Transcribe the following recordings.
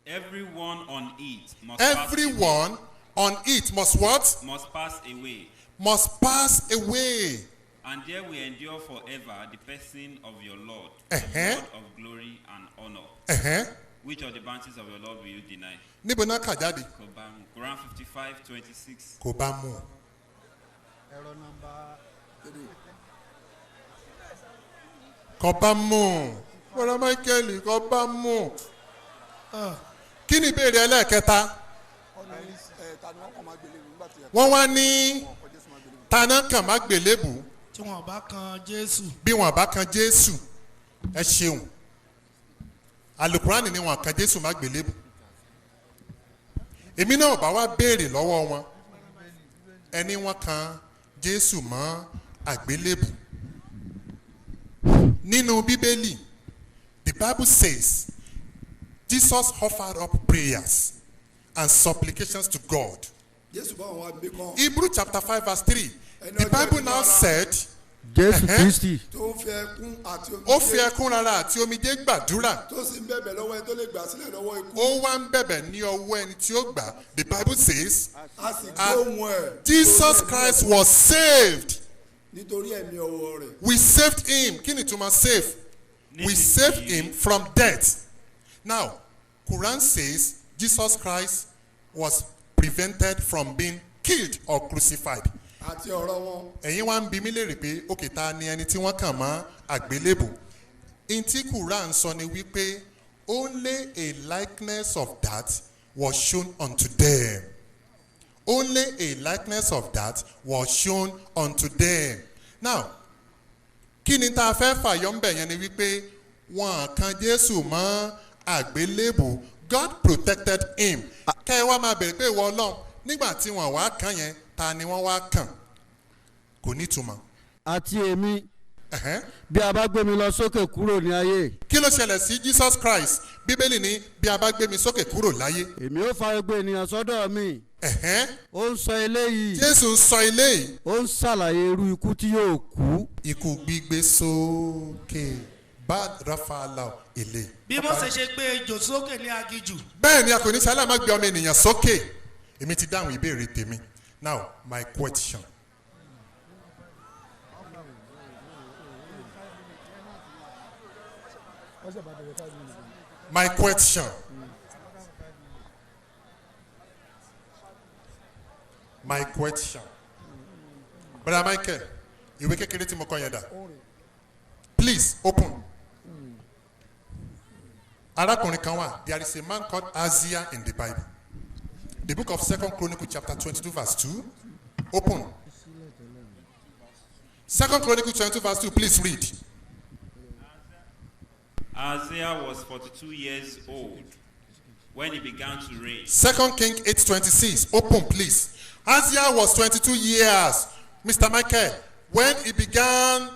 Everyone on it must Everyone on it must what? must pass away. Must pass away. And there will endure forever the person of your Lord, Uh-huh. the Lord of glory and honor. Uh-huh. Which of the bounties of your Lord will you deny? Níbo náà kà jáde? Quran 55:26. Kò bá mú. Error number 3. Kò bá mú. Bọ́lá Michael kò bá mú. Kí ni ìbéèrè ẹlẹ́ẹ̀kẹta? Wọ́n wá ní taná kàn má gbélébù. Tí wọ́n bá kan Jésù. Bí wọ́n bá kan Jésù, ẹ ṣeun. Àlùkùránì ni wọ́n kan Jésù má gbélébù. Èmi náà bá wá béèrè lọ́wọ́ wọn. Ẹni wọ́n kan Jésù mọ́ àgbélébù. Nínú Bíbélì, the Bible says Jesus offered up prayers and supplications to God. Hebrew chapter 5 verse 3. The Bible now said, Jésù Kristi. Ó fi ẹkún rárá àti omijé gbàdúrà. Ó wá ń bẹ̀bẹ̀ ní ọwọ́ ẹni tí ó gbà. The Bible says, Jesus Christ was saved. We saved him. Kí ni ìtumọ̀ save? We saved him from death. Now, Quran says Jesus Christ was prevented from being killed or crucified. Ẹ̀yin wá ń bi mí léèrè pé òkè ta ni ẹni tí wọ́n kàn mọ́ àgbélébù. Ntí Quran sọ ni wípé only a likeness of that was shown unto them. Only a likeness of that was shown unto them. Now, kí ni tá a fẹ́ fàyọ ń bẹ̀ yẹn ni wípé wọ́n kan Jésù mọ́ àgbélébù. God protected him. Kẹ́ ẹ wá máa bẹ̀rẹ̀ pé ìwọ Ọlọ́run nígbà tí wọ́n wá kàn yẹn ta ni wọ́n wá kàn? Kò ní túmọ̀. Àti èmi bí a bá gbé mi lọ sókè kúrò ní ayé. Kí ló ṣẹlẹ̀ sí Jesus Christ? Bíbélì ní bí a bá gbé mi sókè kúrò láyé. Èmi ó fa gbogbo ènìyàn sọ́dọ̀ mi. Ó ń sọ eléyìí. Jésù ń sọ eléyìí. Ó ń ṣàlàyé irú ikú tí yóò kú. Ikú gbígbé sókè bá Ráfàlà èlé. Bí Mósè ṣe gbé ejò sókè ní aginjù. Bẹ́ẹ̀ ni a kò ní sálà má gbé ọmọ ènìyàn sókè. Èmi ti dáhùn ìbéèrè tèmi. Now, my question. My question. My question. Brother Michael, ìwé kékeré tí mo kọ yẹn dà. Please open. Arákùnrin kan wà. There is a man called Isaiah in the Bible. The book of 2 Chronicles chapter 22 verse 2. Open. 2 Chronicles 22 verse 2. Please read. Isaiah was 42 years old when he began to reign. 2 Kings 8:26. Open, please. Isaiah was 22 years. Mr. Michael, when he began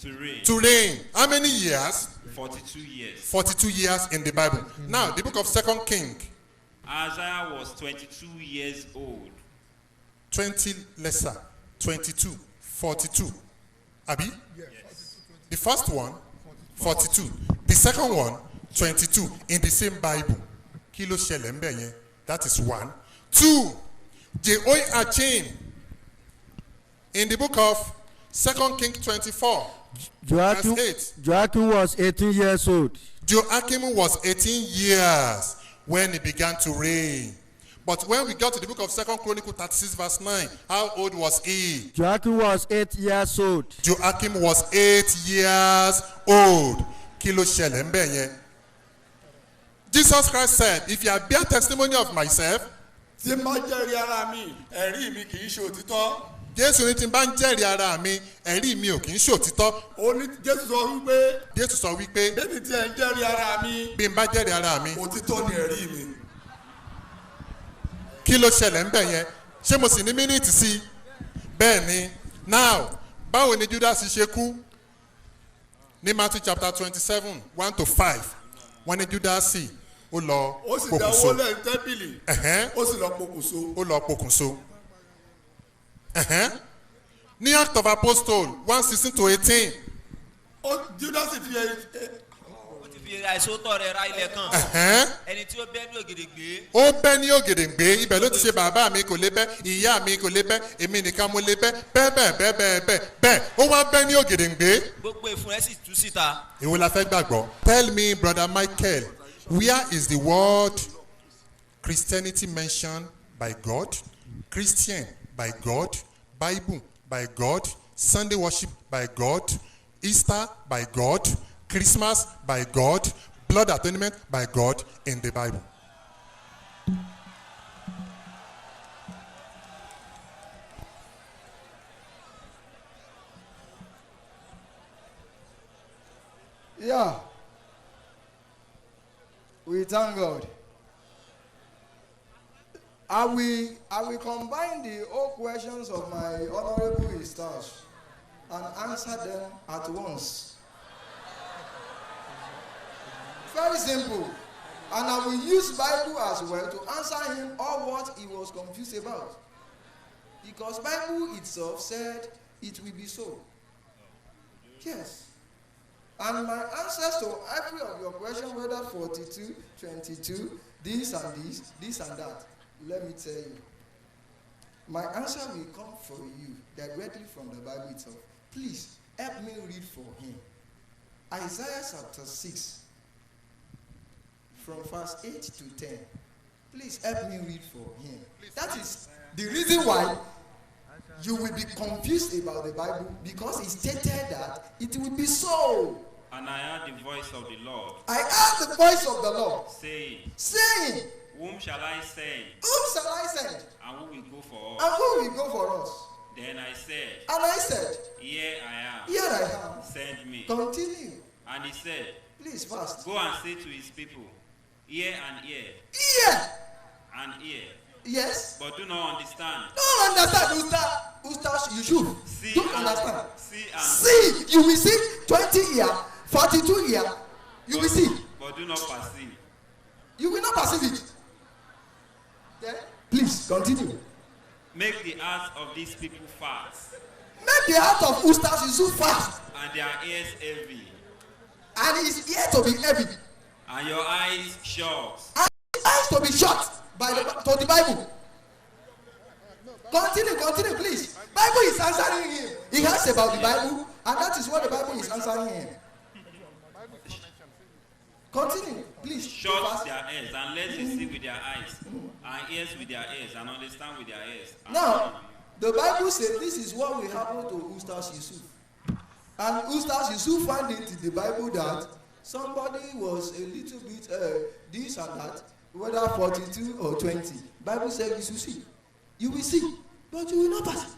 to reign. How many years? 42 years. 42 years in the Bible. Now, the book of 2 Kings. Isaiah was 22 years old. 20 lesser. 22. 42. Abi? Yes. The first one, 42. The second one, 22. In the same Bible. Kilo ṣẹlẹ̀ ńbẹ̀ yẹn. That is 1. 2. Jehoiachin. In the book of 2 Kings 24. Verse 8. Joachim was 18 years old. Joachim was 18 years when he began to reign. But when we got to the book of 2 Chronicles 36 verse 9, how old was he? Joachim was 8 years old. Joachim was 8 years old. Kí ló ṣẹlẹ̀ ńbẹ̀ yẹn? Jesus Christ said, if you bear testimony of myself, tí n bá jẹ́rìí ara mi, ẹ̀rí mi kì í ṣe òtítọ́. Jésù ní tí n bá ń jẹ́rìí ara mi, ẹ̀rí mi ò kì í ṣe òtítọ́. Ó ní Jésù sọ wípé. Jésù sọ wípé. Bébí tí ẹ ń jẹ́rìí ara mi. Bí n bá jẹ́rìí ara mi. Òtítọ́ ni ẹ̀rí mi. Kí ló ṣẹlẹ̀ ńbẹ̀ yẹn? Ṣé mo sì ní mínítì sí i? Bẹ́ẹ̀ ni. Now, báwo ni Judas ṣe kú? Ní Matthew chapter 27, 1-5. Wọ́n ní Judas ó lọ pokùnso. Ó sì dáwọ́ lẹ́yìn tẹ́bìlì. Ó sì lọ pokùnso. Ó lọ pokùnso. Ní Act of Apostles 1:16-18. Judas fi fi àìsótọ́ rẹ̀ ra ilẹ̀ kan. Ẹni tí ó bẹ́ ní ògèdèǹgbé. Ó bẹ́ ní ògèdèǹgbé, ibẹ̀ ló ti ṣe bàbá mi kò lè bẹ́, ìyá mi kò lè bẹ́, èmi nìkan mo lè bẹ́, bẹ́ẹ̀. Ó wá bẹ́ ní ògèdèǹgbé. Gbogbo ìfun rẹ̀ sì tú síta. Èwo la fẹ́ gbàgbọ́? Tell me, Brother Michael, where is the word Christianity mentioned by God? Christian by God, Bible by God, Sunday worship by God, Easter by God, Christmas by God, blood atonement by God in the Bible. Yeah. We thank God. I will combine the whole questions of my honorable Ustaz and answer them at once. Very simple. And I will use Bible as well to answer him all what he was confused about. Because Bible itself said it will be so. Yes. And my answers to every of your questions, whether 42, 22, this and that, let me tell you. My answer will come for you directly from the Bible itself. Please, help me read for him. Isaiah chapter 6, from verse 8 to 10. Please help me read for him. That is the reason why you will be confused about the Bible, because it stated that it will be so. And I heard the voice of the Lord. I heard the voice of the Lord saying, Whom shall I send? Whom shall I send? And who will go for us? And who will go for us? Then I said, And I said, Here I am. Here I am. Send me. Continue. And he said, Please fast. Go and say to his people, Hear and hear. Hear and hear. Yes. But do not understand. Don't understand. Ustaz, you should. See Don't and, understand. See. You will see 20 years, 42 years. You will see. But do not perceive. You will not perceive it. Then, please continue. Make the hearts of these people fast. Make the heart of Ustaz Yusuf fast. And their ears heavy. And his ear to be heavy. And your eyes shut. And his eyes to be shut to the Bible. Continue, please. Bible is answering him. He asks about the Bible, and that is what the Bible is answering him. Continue, please. Shut their ears and let them see with their eyes, and ears with their ears, and understand with their ears. Now, the Bible says this is what will happen to Ustaz Yusuf. And Ustaz Yusuf found it in the Bible that somebody was a little bit this and that, whether 42 or 20. Bible says you should see. You will see, but you will not pass.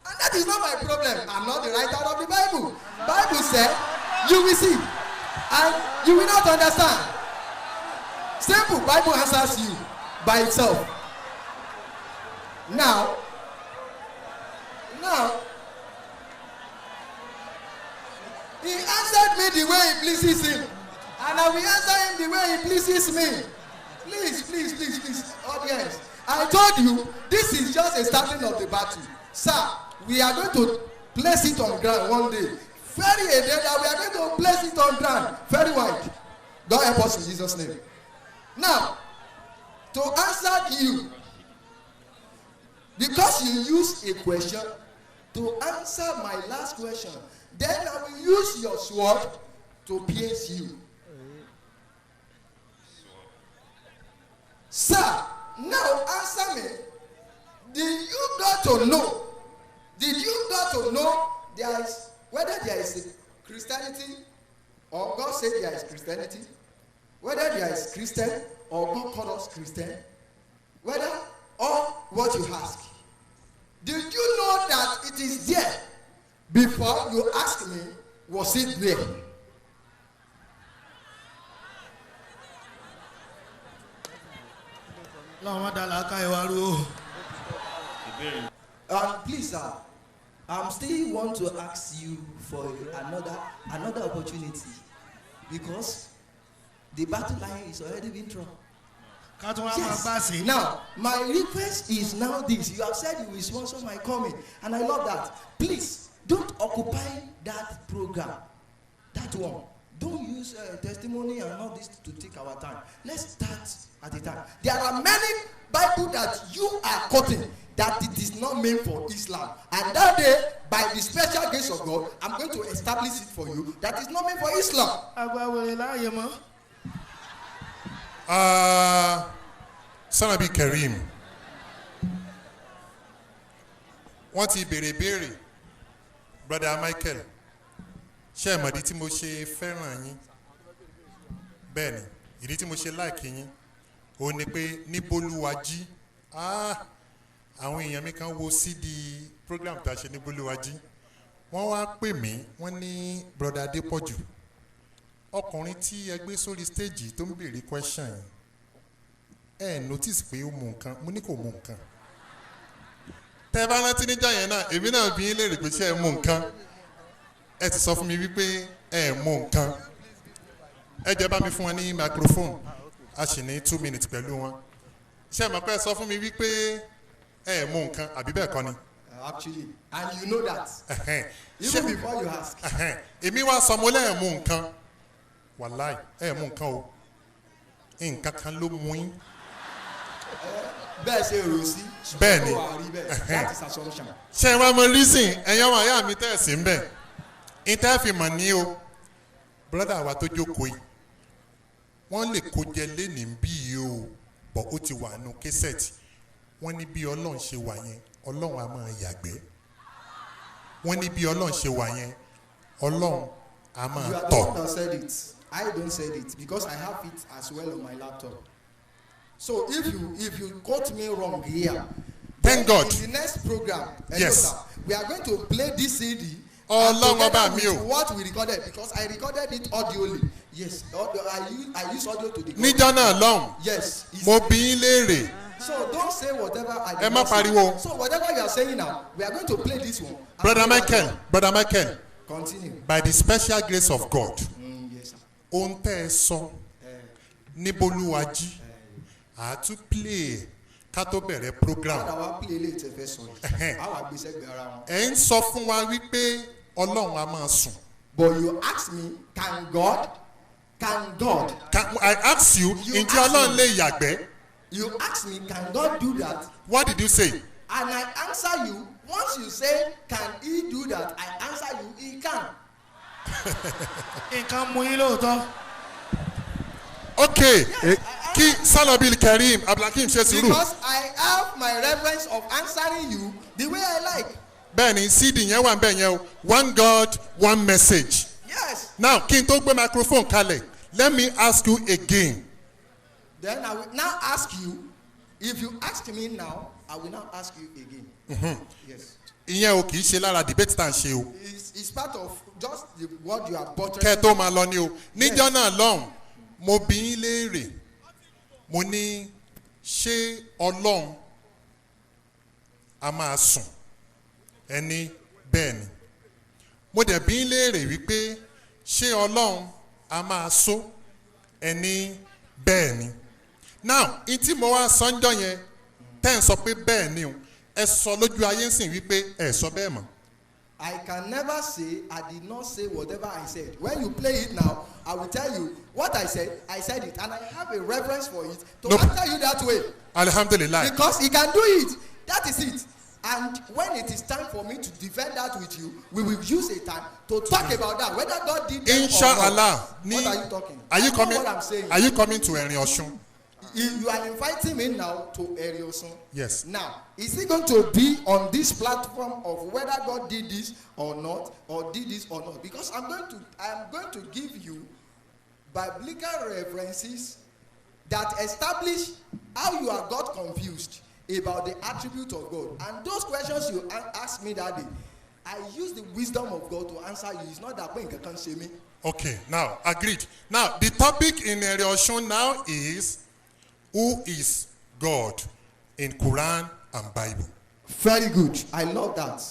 And that is not my problem. I'm not the writer of the Bible. Bible said you will see, and you will not understand. Simple. Bible answers you by itself. Now, he answered me the way he pleases him, and I will answer him the way he pleases me. Please, audience. I told you this is just a starting of the battle, sir. We are going to place it on ground one day. Very a day that we are going to place it on ground very wide. God help us in Jesus' name. Now, to answer you, because you used a question to answer my last question, then I will use your sword to pierce you. Sir, now answer me. Did you got to know whether there is a Christianity, or God said there is Christianity, whether there is Christian or God called us Christian, whether or what you ask? Did you know that it is there before you ask me? Was it there? Please, sir, I still want to ask you for another opportunity, because the battle line is already been drawn. Yes. Now, my request is now this. You have said you will sponsor my coming, and I love that. Please, don't occupy that program. That one. Don't use testimony and all this to take our time. Let's start at a time. There are many Bible that you are quoting that it is not meant for Islam. And that day, by the special grace of God, I'm going to establish it for you that is not meant for Islam. Sanabi Karim. Wọ́n ti béèrè Brother Michael. Ṣé ẹ mọ̀ ìdí tí mo ṣe fẹ́ràn yín? Bẹ́ẹ̀ni, ìdí tí mo ṣe like yín. Ó ní pé ní Bolúwájí. Àwọn èèyàn mi kan wo CD program tá a ṣe ní Bolúwájí. Wọ́n wá pè mí, wọ́n ní Brother Adépọ̀jù. Ọkùnrin tí ẹ gbé sórí stage tó ń béèrè question yìí. Ẹ notice pé ó mú nǹkan, mo ní kò mú nǹkan. Tẹ́ bá rántí níjọ́ yẹn náà, èmi náà bi yín léèrè pé ṣé ẹ mú nǹkan. Ẹ ti sọ fún mi wípé ẹ mú nǹkan. Ẹ jẹ́ bá mi fún wọn ní microphone. A sì ní 2 minutes pẹ̀lú wọn. Ṣé ẹ mọ̀ pé ẹ sọ fún mi wípé ẹ mú nǹkan àbí bẹ́ẹ̀ kọ́ ni? Actually, and you know that. Even before you ask. Èmi wá sọ mo lẹ́ẹ̀ mú nǹkan. Wàláì ẹ mú nǹkan o. Nǹkan kan ló mú yín. Bẹ́ẹ̀ ṣe rò sí. Bẹ́ẹ̀ni. That is assumption. Ṣé wàá mọ reason ẹ̀yàn wà yá mi tẹ̀sí ń bẹ̀? Ìtẹ́fìmọ̀ ní o. Brother wa tó jókòó yìí. Wọ́n lè kó jẹ lénìí bí yìí o. Bọ̀ ó ti wà nù késẹ̀tì. Wọ́n ní bí Ọlọ́run ṣe wà yẹn, Ọlọ́run á máa yàgbẹ́. Wọ́n ní bí Ọlọ́run ṣe wà yẹn, Ọlọ́run á máa You are the tọ̀. one that said it. I don't say it because I have it as well on my laptop. So if you quote me wrong here, Thank God. in the next program, Yes. sir, we are going to play this CD. Ọlọ́run and ọba together mi o. with what we recorded because I recorded it audioly. Yes, I use audio to the. Níjọ́ náà lọ́hùn, Yes. mo bi yín léèrè. So don't say whatever I Ẹ did má not say. pariwo. So whatever you are saying now, we are going to play this one. Brother Michael, Continue. by the special grace of God, Yes, sir. ohun tẹ́ ẹ sọ ní Bolúwájí, àá tún play ká tó bẹ̀rẹ̀ program. Padà wá play later first one. Àwọn àgbésẹ́gbẹ̀ ara wọn. Ẹ ń sọ fún wa wípé Ọlọ́run á máa sùn. But you ask me, can God? I ask you, You ǹjẹ́ ask Ọlọ́run me. lè yàgbẹ́? You ask me, can God do that? What did you say? And I answer you, once you say, can he do that? I answer you, he can. nǹkan mú yín lóòótọ́. Okay, kí Sanabi Karim Abdulhakeem ṣe sùúrù. Because I have my reference of answering you the way I like. Bẹ́ẹ̀ni CD yẹn wà bẹ́ẹ̀ yẹn o, one God, one message. Yes. Now kí n tó gbé microphone kalẹ̀, let me ask you again. Then I will now ask you, if you ask me now, I will now ask you again. Yes. Ìyẹn o kì í ṣe lára debate tá à ń ṣe o. It's part of just the what you are butchering. Kẹ́ ẹ tó máa lọ ni o. Níjọ́ náà lọ́hùn, mo bi yín léèrè. Mo ní ṣé Ọlọ́run a máa sùn? Ẹni bẹ́ẹ̀ ni. Mo dẹ̀ bi yín léèrè wípé ṣé Ọlọ́run a máa só? Ẹni bẹ́ẹ̀ ni. Now, in tí mo wá sọ́njọ́ yẹn, tẹ́ ẹ̀ sọ pé bẹ́ẹ̀ ni o, ẹ sọ lójú ayé ń sìn wípé ẹ sọ bẹ́ẹ̀ mọ́. I can never say I did not say whatever I said. When you play it now, I will tell you what I said it, and I have a reference for it to answer you that way. Alhamdulillah. Because he can do it. That is it. And when it is time for me to defend that with you, we will use a time to talk about that. Whether God did it Inshallah. or not. What are you talking? Are you I know coming? what I'm saying. Are you coming to Erin Osun? You are inviting me now to Eriosun. Yes. Now, is he going to be on this platform of whether God did this or not, or did this or not? Because I am going to give you biblical references that establish how you are got confused about the attribute of God. And those questions you asked me that day, I use the wisdom of God to answer you. It's not that when you can say me. Okay, now, agreed. Now, the topic in Erin Osun now is who is God in Quran and Bible? Very good. I love that.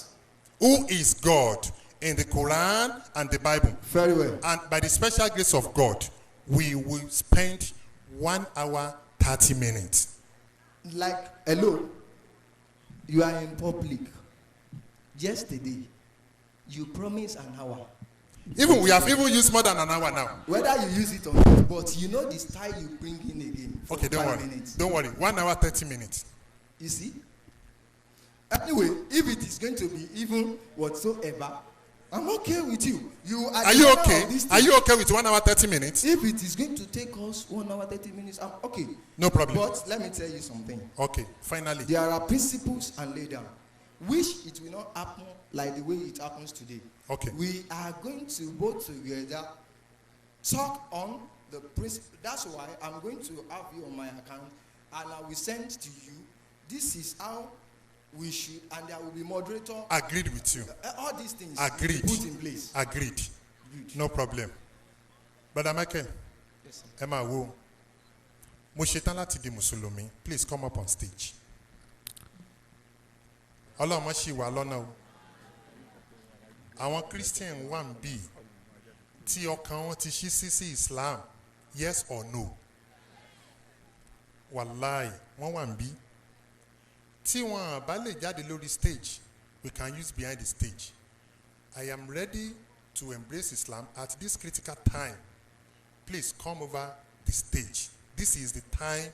Who is God in the Quran and the Bible? Very well. And by the special grace of God, we will spend 1 hour, 30 minutes. Like, hello, you are in public. Yesterday, you promised an hour. Even we have even used more than an hour now. Whether you use it or not, but you know the style you bring in again. For Okay, don't 5 worry. minutes. Don't worry. 1 hour, 30 minutes. You see? Anyway, if it is going to be even whatsoever, I'm okay with you. Are you okay? Are you okay with 1 hour, 30 minutes? If it is going to take us 1 hour, 30 minutes, I'm okay. No problem. But let me tell you something. Okay, finally. There are principles and lay down, which it will not happen like the way it happens today. Okay. We are going to both together talk on the principle. That's why I'm going to have you on my account, and I will send to you. This is how we should, and there will be moderator. Agreed with you. All these things Agreed. put in place. Agreed. Good. No problem. Brother Michael, Yes, sir. Emma Wo, mo ṣetán láti di Mùsùlùmí. Please come up on stage. Ọlọ́run má ṣì wá lọ́nà o. Àwọn Christian wà ń bì tí ọkàn wọn ti ṣí sí Islam. Yes or no? Wàláì, wọ́n wà ń bí. Tí wọn bá lè jáde lórí stage, we can use behind the stage. I am ready to embrace Islam at this critical time. Please come over the stage. This is the time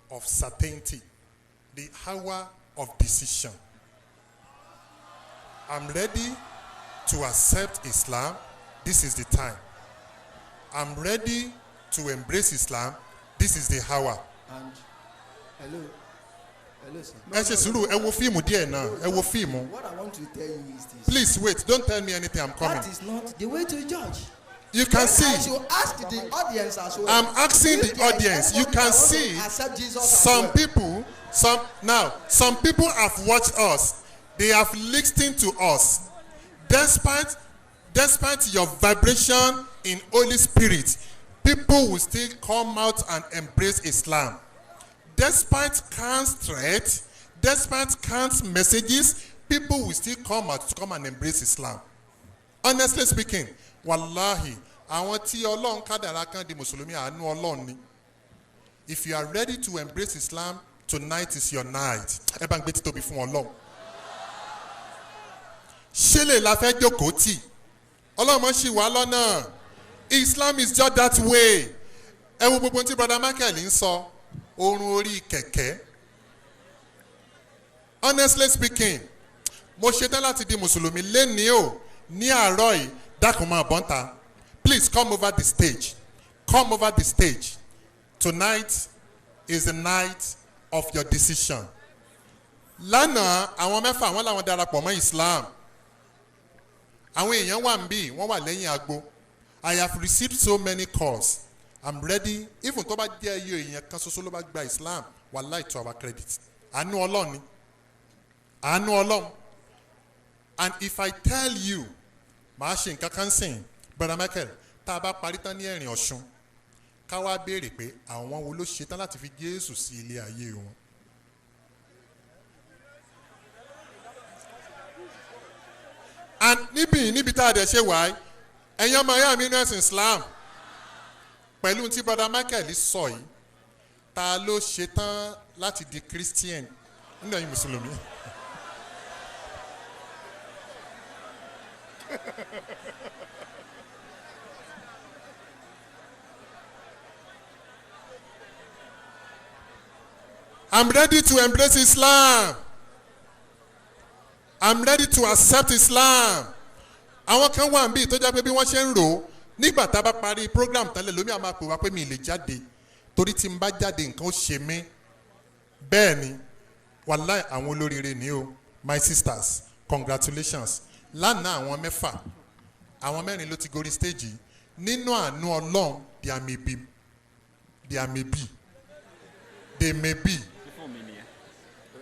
of certainty, the hour of decision. I'm ready to accept Islam. This is the time. I'm ready to embrace Islam. This is the hour. And hello, sir. Ẹ ṣe sùúrù, ẹ wo fíìmù díẹ̀ náà, ẹ wo fíìmù. What I want to tell you is this. Please wait, don't tell me anything, I'm coming. That is not the way to judge. You can I see, should ask the audience as well. I'm asking If the there is audience, you anybody can that want to see accept Jesus as some well. people, some people have watched us. They have listened to us. Despite your vibration in Holy Spirit, people will still come out and embrace Islam. Despite Khan's threat, despite Khan's messages, people will still come out to come and embrace Islam. Honestly speaking, wallahi, àwọn tí Ọlọ́run kádàrá kan di Mùsùlùmí àánú Ọlọ́run ni. If you are ready to embrace Islam, tonight is your night. Ẹ bá ń gbé títóbi fún Ọlọ́run. Ṣé lè la fẹ́ jókòó tì? Ọlọ́run mọ̀ ṣì wá lọ́nà. Islam is just that way. Ẹ wo gbogbo tí brother Michael ń sọ, oorun orí kẹ̀kẹ́. Honestly speaking, mo ṣetán láti di Mùsùlùmí lénìí o, ní àárọ̀ yìí, dákun máa bọ́ ń ta. Please come over the stage. Come over the stage. Tonight is the night of your decision. Lánàá, àwọn mẹ́fà wọ́n làwọn darapọ̀ mọ́ Islam. Àwọn èèyàn wà ń bì, wọ́n wà lẹ́yìn agbo. I have received so many calls. I'm ready. Even tó bá jẹ́ iye èèyàn kan ṣoṣo ló bá gba Islam, wallahi to our credit. Àánú Ọlọ́run ni. Àánú Ọlọ́run. And if I tell you, màá ṣe nǹkan kan sìn, Brother Michael, tá a bá parí tán ní ẹ̀rìn Ọ̀ṣun, ká wá béèrè pé àwọn wo ló ṣetán láti fi Jésù sí ilé ayé wọn. And níbi tá a dẹ̀ ṣe wáyé, ẹ̀yin ọmọ ẹ̀yà mi nínú ẹ̀sìn Islam, pẹ̀lú tí Brother Michael sọ yìí, ta ló ṣetán láti di Christian nínú ẹ̀yin Mùsùlùmí? I'm ready to embrace Islam. I'm ready to accept Islam. Àwọn kan wà níbí tó jẹ́ pé bí wọ́n ṣe ń rò ó nígbà tá a bá parí program tẹ́lẹ̀ lómi àmà pè wá pé mi lè jáde torí tí n bá jáde nǹkan ó ṣe mí. Bẹ́ẹ̀ ni, wàláì àwọn olóríire ni o, my sisters, congratulations. Lánàá àwọn mẹ́fà, àwọn mẹ́rin ló ti gorí stage yìí. Nínú àánú Ọlọ́run, there may be.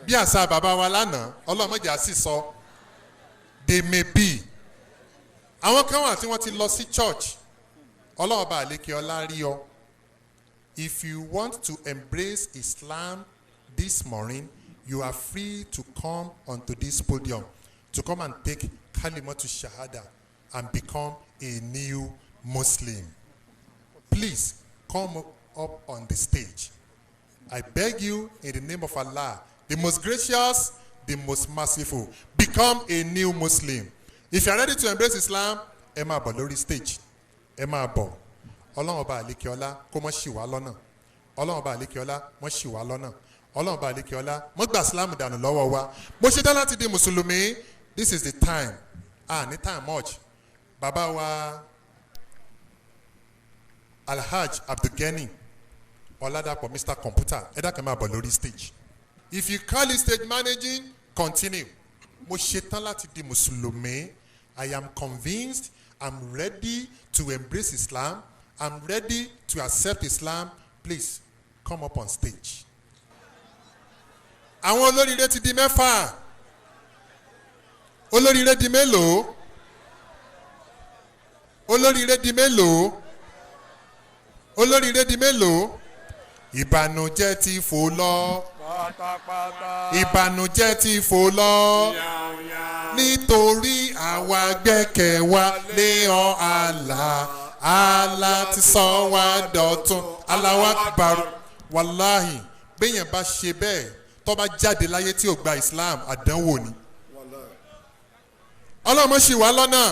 Bí àṣà bàbá wa lánàá, ọlọ́mọdé á sì sọ, they may be. Àwọn kan wà tí wọ́n ti lọ sí church, ọlọ́ọ̀bà àlékè ọlá rí ọ. If you want to embrace Islam this morning, you are free to come onto this podium, to come and take Kalimatu Shahada and become a new Muslim. Please come up on the stage. I beg you in the name of Allah, the most gracious, the most merciful, become a new Muslim. If you are ready to embrace Islam, ẹ máa bọ̀ lórí stage ẹ máa bọ̀ ọlọ́run ọba àlékeọlá kó mọ́ ṣì wá lọ́nà ọlọ́run ọba àlékeọlá mọ́ ṣì wá lọ́nà ọlọ́run ọba àlékeọlá mọ́ gbà sílámù dànù lọ́wọ́ wa bó ṣe dá láti di mùsùlùmí this is the time ní time much bàbá wa alhaj abdulgani ọ̀làdàpọ̀ mr computer ẹ dákẹ́ máa bọ̀ lórí stage if you call it stage managing continue mo ṣetán láti di mùsùlùmí I am convinced I'm ready to embrace Islam I'm ready to accept Islam please come up on stage. àwọn olóríire ti di mẹ́fà olóríire di mélòó olóríire di mélòó olóríire di mélòó ìbànújẹ́ ti fò lọ ìbànújẹ́ ti fò lọ nítorí àwa gbẹ́kẹ̀ wa lé ọ àlá ti sọ wá dọ̀tun Allahu Akbar wàláhì béèyàn bá ṣe bẹ́ẹ̀ tó bá jáde láyé tí ò gba Islam àdánwò ni ọlọ́mọ ṣì wá lọ́nà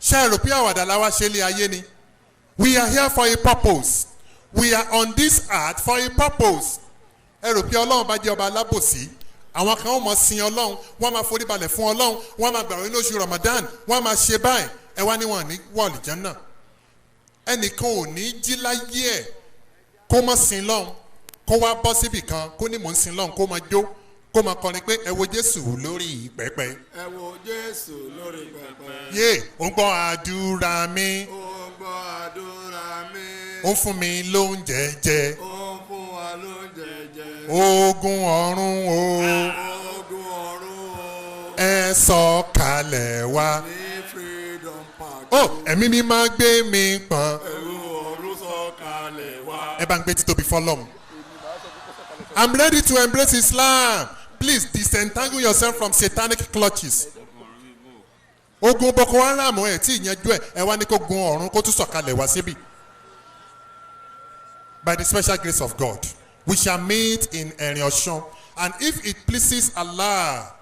ṣe é rò pé àwàdà láwa ṣe lé ayé ni we are here for a purpose we are on this earth for a purpose ẹ rò pé ọlọ́run bá jẹ́ ọba alábòsí àwọn kan ó mọ̀ sin ọlọ́run wọ́n máa forí balẹ̀ fún ọlọ́run wọ́n máa gbàwé lóṣù Ramadan wọ́n máa ṣe báyìí ẹ wá níwọ̀n ní wọ́ọ̀lì jẹ́nà ẹnìkan ò ní jí láyé ẹ̀ kó mọ̀ sin lọ́run kó wá bọ́ síbì kan kó ní mò ń sin lọ́run kó máa jó kó máa kọrin pé ẹ wo Jésù lórí pẹpẹ. ẹ wo Jésù lórí pẹpẹ. yé ó ń gbọ́ àdúrà mi. ó ń gbọ́ àdúrà mi. ó ń fún mi lóúnjẹ jẹ. ó ń fún wa lóúnjẹ jẹ. ogun ọ̀run o. ogun ọ̀run o. ẹ sọ kalẹ̀ wá. ní freedom park. ó ẹ̀mí mi máa gbé mi pọ̀n. ẹ̀rù ọ̀run sọ kalẹ̀ wá. ẹ bá ń gbé títóbi fọlọ́mù. I'm ready to embrace Islam. Please disentangle yourself from satanic clutches. Ogun Boko Haram ẹ̀ tí ìyẹnjú ẹ̀ wá ní kó gun ọ̀run kó tún sọ̀kalẹ̀ wá síbí. By the special grace of God, we shall meet in Erin Osun, and if it pleases Allah,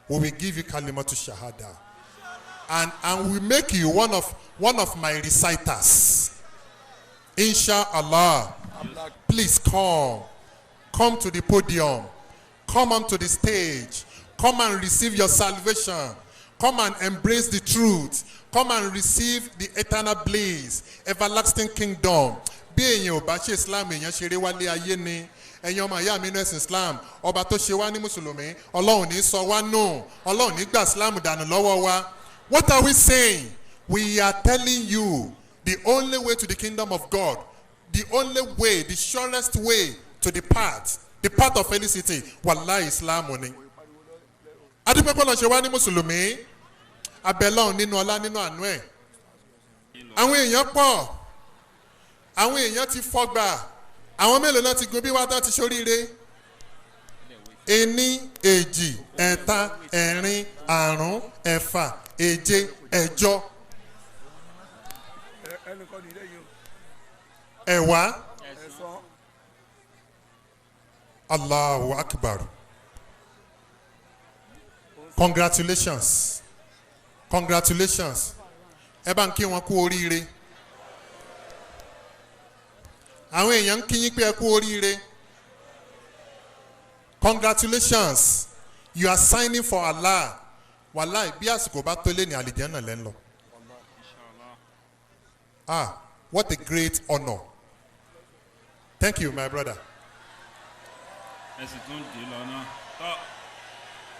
we will give you kalimatu shahada, and we make you one of my reciters. Inshallah, please come to the podium, come onto the stage, come and receive your salvation, come and embrace the truth, come and receive the eternal bliss, everlasting kingdom. Bí èèyàn ò bá ṣe Islam èèyàn ṣeré wálé ayé ni ẹ̀yin ọmọ ìyá mi nínú ẹ̀sìn Islam ọba tó ṣe wá ní mùsùlùmí Ọlọ́run ní sọ wá nù Ọlọ́run ní gbà Islam dànù lọ́wọ́ wa. What are we saying? We are telling you the only way to the kingdom of God, the only way, the surest way to the path of felicity wallahi Islam ni. Adúpẹ́pẹ́ lọ ṣe wá ní mùsùlùmí abẹ́lọ́run nínú ọlá nínú àánú ẹ̀. Àwọn èèyàn pọ̀ àwọn èèyàn ti fọgbà àwọn mélòó náà ti gun bí wá tán ti ṣoríire. Ení èjì ẹ̀ta ẹ̀rin àrún ẹ̀fà èje ẹ̀jọ ẹ̀wá. Allahu Akbar. Congratulations. Congratulations. Ẹ bá ń kí wọn kú oríire. Àwọn èèyàn ń kí yín pé ẹ kú oríire. Congratulations. You are signing for Allah. Wallahi bí àsìkò bá tó lé ní àlìjẹ́nà lẹ́ ń lọ. What a great honor. Thank you, my brother. ẹ sì tún dì í lọ náà tọ́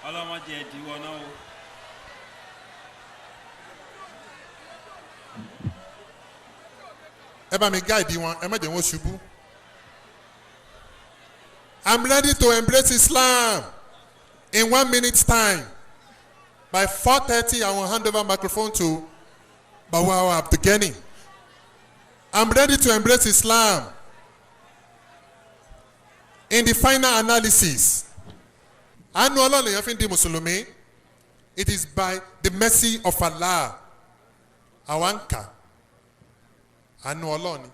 ọlọ́mọdé ẹ dìíwọ́ náà o. Ẹ bá mi guide wọn ẹ má jẹ́ wọn ṣubú. I'm ready to embrace Islam in 1 minute's time. By 4:30 I will hand over microphone to Bawawa Abdulgani. I'm ready to embrace Islam. In the final analysis, àánú Ọlọ́run èèyàn fi ń di mùsùlùmí. It is by the mercy of Allah. Àwa ń kà. Àánú Ọlọ́run ni.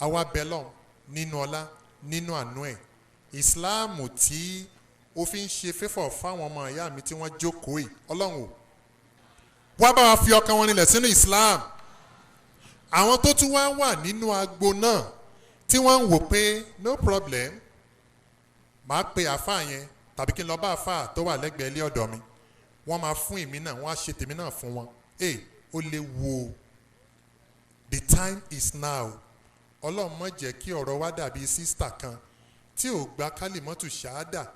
Àwa bẹ̀ Ọlọ́run nínú ọlá nínú àánú ẹ̀. Ìsìláàmù tí ó fi ń ṣe fẹ́fọ̀ fáwọn ọmọ ìyá mi tí wọ́n jókòó yìí. Ọlọ́run o. wá bá wa fi ọkàn wọn nílẹ̀ sínú Islam. Àwọn tó tún wá wà nínú agbo náà tí wọ́n ń wò pé no problem máa pe àáfàá yẹn tàbí kí n lọ bá àáfàá tó wà lẹ́gbẹ̀ẹ́ ilé ọ̀dọ̀ mi wọ́n máa fún èmi náà wọ́n á ṣe tèmi náà fún wọn. Ó lè wo the time is now. Ọlọ́run má jẹ́ kí ọ̀rọ̀ wa dàbí sísítà kan tí ò gba kálímọ́tù ṣáádà.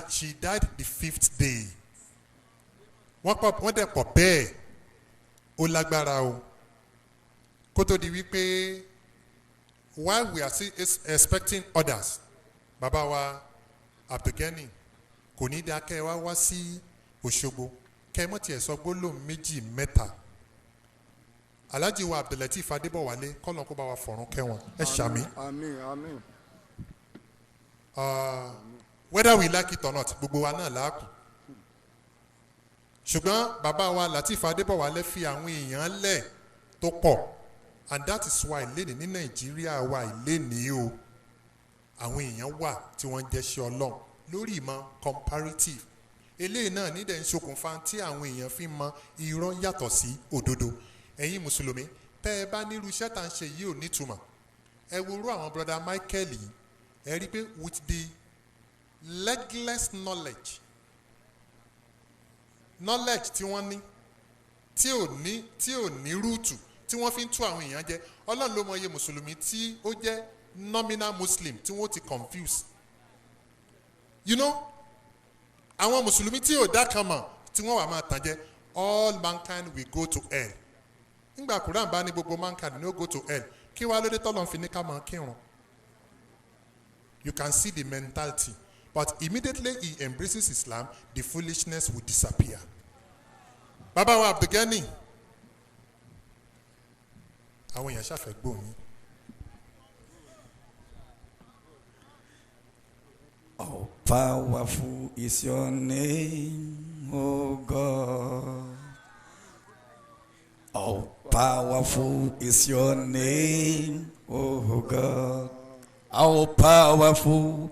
She died the 5th day. Wọ́n dẹ̀ pọ̀ bẹ́ẹ̀ ó lágbára o. Kó tó di wípé while we are still expecting others, bàbá wa Abdulgani kò ní dá kẹ́ ẹ wá sí Òṣogbo kẹ́ ẹ mọ̀ tiẹ̀ sọ gbólóhùn méjì mẹ́ta. Alhaji wa Abdulateef Adébọ̀wálé kọ́nà kó bá wa fọ̀run kẹ́ wọn ẹ ṣàmì. Àmín àmín. Whether we like it or not gbogbo wa náà láàkú. Ṣùgbọ́n bàbá wa Lateef Adébọ̀wálé fi àwọn èèyàn lẹ̀ tó pọ̀. And that is why ìlénìí ní Nàìjíríà wà ìlénìí o. Àwọn èèyàn wà tí wọ́n jẹ́ ṣe Ọlọ́run lórí ìmọ̀ comparative. Eléyìí náà nídẹ̀ ń ṣokùnfà tí àwọn èèyàn fi mọ irọ́ yàtọ̀ sí òdodo. Ẹ̀yin Mùsùlùmí tẹ́ ẹ bá nírú iṣẹ́ tá à ń ṣe yìí ò nítumọ̀. Ẹ wo irú àwọn brother Michael yìí ẹ rí i pé with the legless knowledge tí wọ́n ní tí ò ní rúùtù tí wọ́n fi ń tú àwọn èèyàn jẹ Ọlọ́run ló mọ iye Mùsùlùmí tí ó jẹ́ nominal Muslim tí wọ́n ti confuse. You know àwọn Mùsùlùmí tí ò dá kan mọ̀ tí wọ́n wà máa tàn jẹ all mankind will go to hell. Nígbà Quran bá ní gbogbo mankind no go to hell kí wàá lóde tọ́lọ́ fi ní ká máa kírun. You can see the mentality but immediately he embraces Islam the foolishness will disappear. Bàbá wa Abdulgani àwọn èèyàn ṣàfẹ́ gbóhùn. How powerful is your name, O God? How powerful is your name, O God? How powerful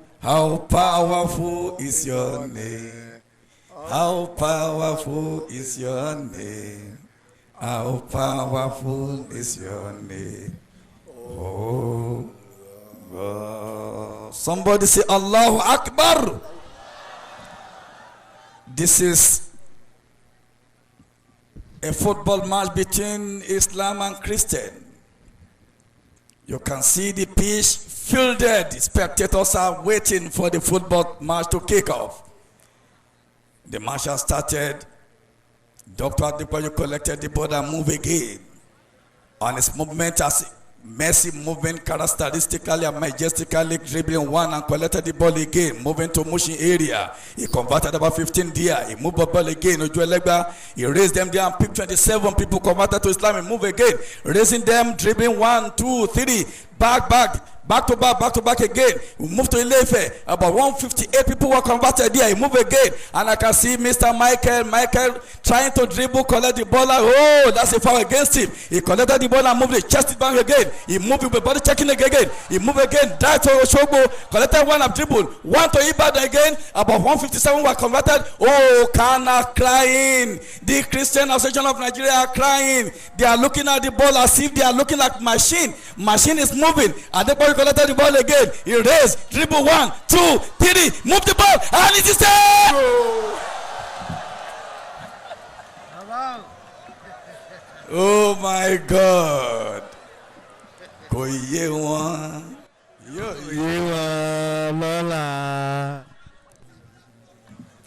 is your name? How powerful is your name? How powerful is your name? Oh God. Somebody say Allahu Akbar. This is a football match between Islam and Christian. You can see the pitch filled. The spectators are waiting for the football match to kick off. The match has started. Dr. Adebayo collected the ball and moved again. On his movement as Messi moving characteristically and majestically, dribbling one and collected the ball again, moving to Mushin area. He converted about 15 there. He moved the ball again. Ojuelegba, he raised them there and picked 27 people converted to Islam. He moved again, raising them, dribbling 1, 2, 3, back to back again. We moved to Ilefe. About 158 people were converted there. He moved again. And I can see Mr. Michael trying to dribble, collect the ball. Oh, that's a foul against him. He collected the ball and moved it, chested back again. He moved with the body checking again. He moved again, dive to Oshogo, collected one and dribble. One to Ibadan again. About 157 were converted. Oh, Kana crying. The Christian Association of Nigeria are crying. They are looking at the ball as if they are looking like machine. Machine is moving. And the ball collected the ball again. He raised, dribble 1, 2, 3, move the ball, and it is there. Oh my God. Kò yé wọn. Yé wọn lọ́la.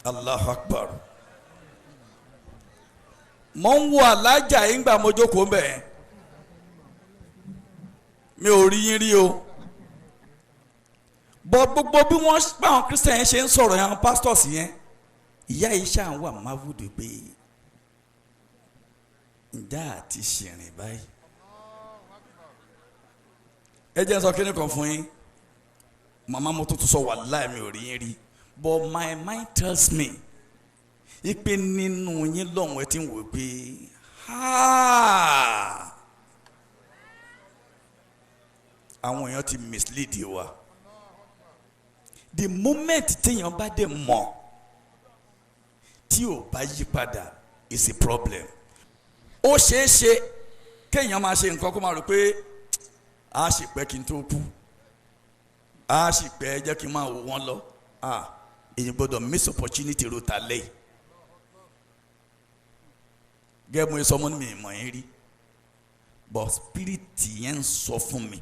Allahu Akbar. Mo ń wo alájà yín gbà mo jókòó mbẹ̀. Mi ò rí yín rí o. Bọ́ gbogbo bí wọ́n bá àwọn Christian yẹn ṣe ń sọ̀rọ̀ yẹn àwọn pastors yẹn. Ìyá yìí ṣáà wà máwùdù pé ǹjẹ́ àti ṣìrìn báyìí. Ẹ jẹ́ sọ kíni kan fún yín. Màmá mo tuntun sọ wàláhì mi ò rí yín rí. But my mind tells me ipe nínú yín lọ́hùn ẹ ti ń wò pé àwọn èèyàn ti mislead wa. The moment téèyàn bá dé mọ̀ tí ò bá yí padà is a problem. ó ṣeé ṣe kéèyàn máa ṣe nǹkan kó máa rò pé a sì pẹ́ kí n tó kú, a sì pẹ́ jẹ́ kí n máa wò wọ́n lọ. Èyí gbọ́dọ̀ miss opportunity ro ta lẹ́yìn. Gẹ́gẹ́ mo sọ mọ́ ní mi ìmọ̀ yẹn rí, but spirit yẹn ń sọ fún mi.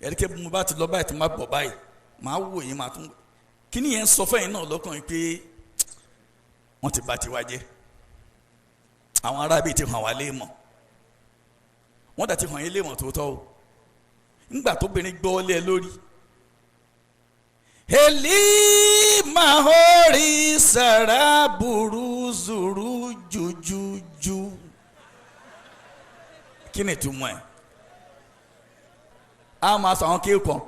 Ẹ̀ríkẹ́ bí mo bá ti lọ báyìí tí mo bá bọ̀ báyìí, màá wò yín màá tún. Kí ni yẹn ń sọ fẹ́yìn náà lọ́kàn yìí pé wọ́n ti bá tiwa jẹ́. Àwọn arábì ti hàn wá léèmọ̀. Wọ́n dà ti hàn yín léèmọ̀ tòótọ́ o. Nígbà tó bìnrin gbọ́ lé ẹ lórí. Eli mahori sara buru zuru jujuju. Kí ni ìtumọ̀ ẹ̀? A máa sọ àwọn kéèkàn.